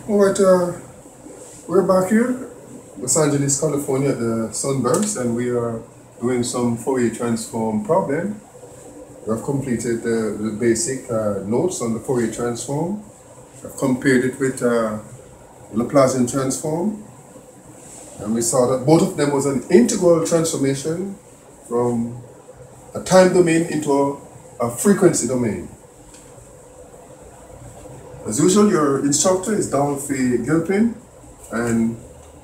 Alright, we're back here, Los Angeles, California at the Sunburst, and we are doing some Fourier Transform problem. We have completed the basic notes on the Fourier Transform. I've compared it with Laplacian Transform, and we saw that both of them was an integral transformation from a time domain into a frequency domain. As usual, your instructor is Dolphy Gilpin, and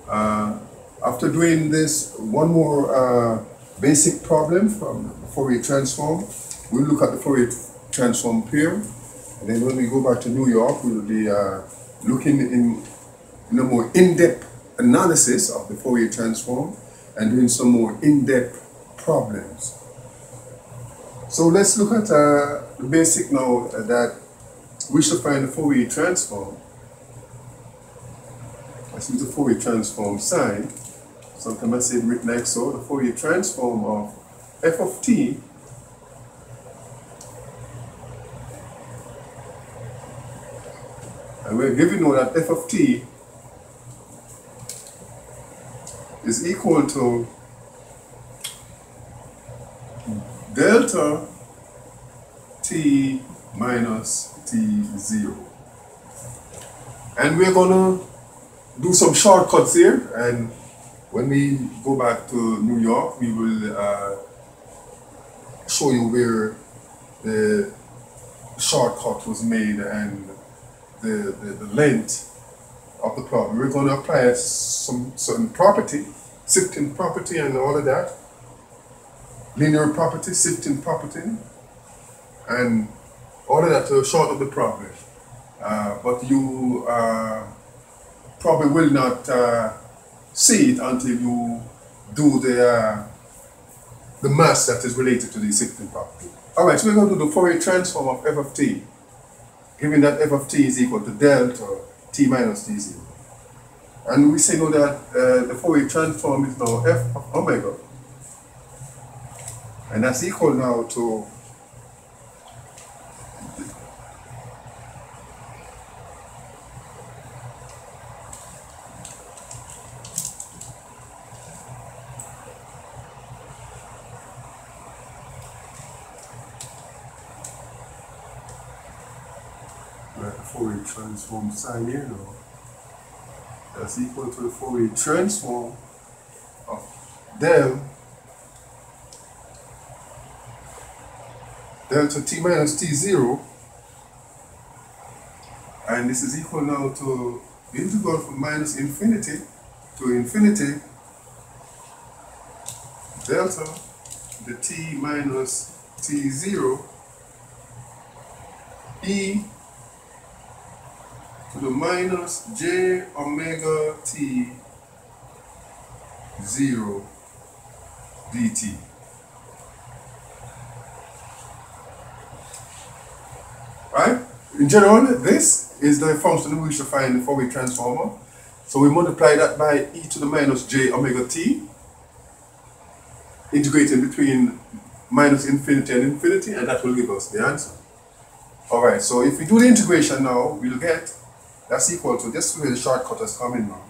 after doing this one more basic problem from the Fourier Transform, we'll look at the Fourier Transform pair, and then when we go back to New York, we'll be looking in a more in-depth analysis of the Fourier Transform and doing some more in-depth problems. So let's look at the basic now that we should find the Fourier Transform. Let's use the Fourier Transform sign. Sometimes I say it written like so. The Fourier Transform of f of t and we're given now that f of t is equal to delta t minus t0. And we're going to do some shortcuts here, and when we go back to New York, we will show you where the shortcut was made and the length of the problem. We're going to apply some certain property, shifting property and all of that, linear property, shifting property, and all of that to short up the problem. But you probably will not see it until you do the mass that is related to the shifting property. Alright, so we're going to do the Fourier Transform of f of t, given that f of t is equal to delta t minus t0. And we say now that the Fourier Transform is now f of omega, and that's equal now to the Fourier Transform sign here now. That's equal to the Fourier Transform of delta t minus t0, and this is equal now to the integral from minus infinity to infinity delta the t minus t0 e to the minus j omega t 0 dt. Right? In general, this is the function we should find the Fourier transformer. So we multiply that by e to the minus j omega t, integrating between minus infinity and infinity, and that will give us the answer. Alright, so if we do the integration now, we'll get, that's equal to, this is where the shortcut is coming now,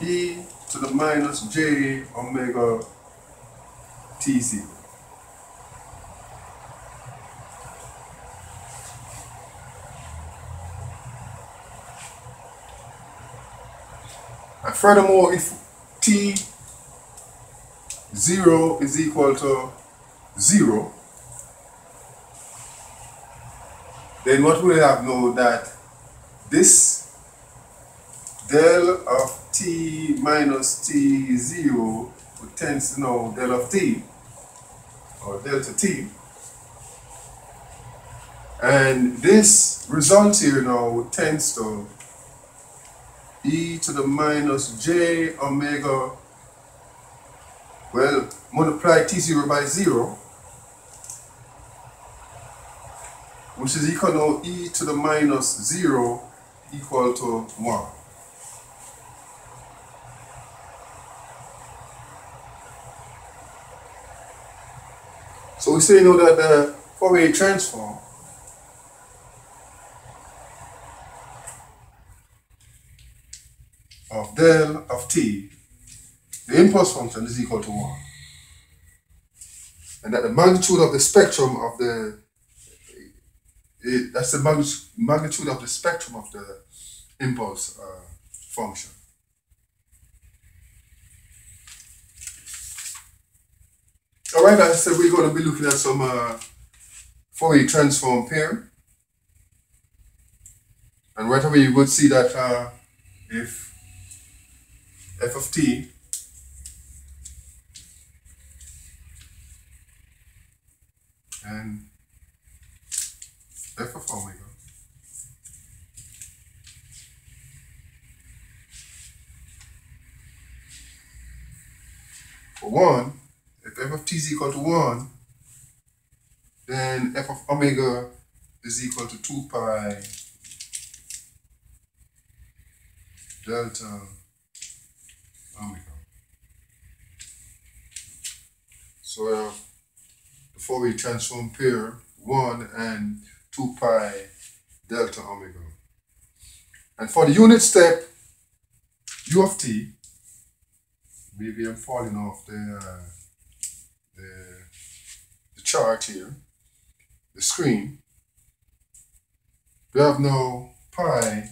e to the minus j omega t0. And furthermore, if t0 is equal to 0, then what we have now that this del of t minus t0 tends to now del of t, or delta t, and this result here now tends to e to the minus j omega, well, multiply t0 by 0, which is equal to e to the minus 0 equal to 1. So we say now that the Fourier transform del of t, the impulse function, is equal to 1. And that the magnitude of the spectrum of the, that's the magnitude of the spectrum of the impulse function. All right, as I said, we're going to be looking at some Fourier transform pair. And right away you would see that if f of t and f of omega for 1, if f of t is equal to 1, then f of omega is equal to 2 pi delta omega. So the Fourier transform pair 1 and 2 pi delta omega. And for the unit step u of t, maybe I'm falling off the chart here, the screen. We have now pi,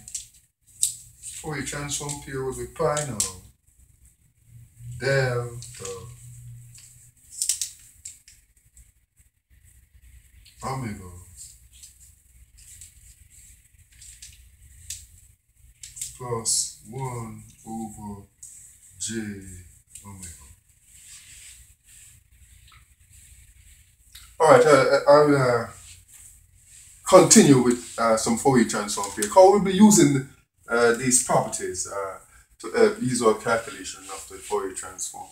Fourier transform pair will be pi now, delta omega plus 1 over j omega. All right, I'll continue with some Fourier transform pair. How we'll be using these properties to ease our calculation of the Fourier transform.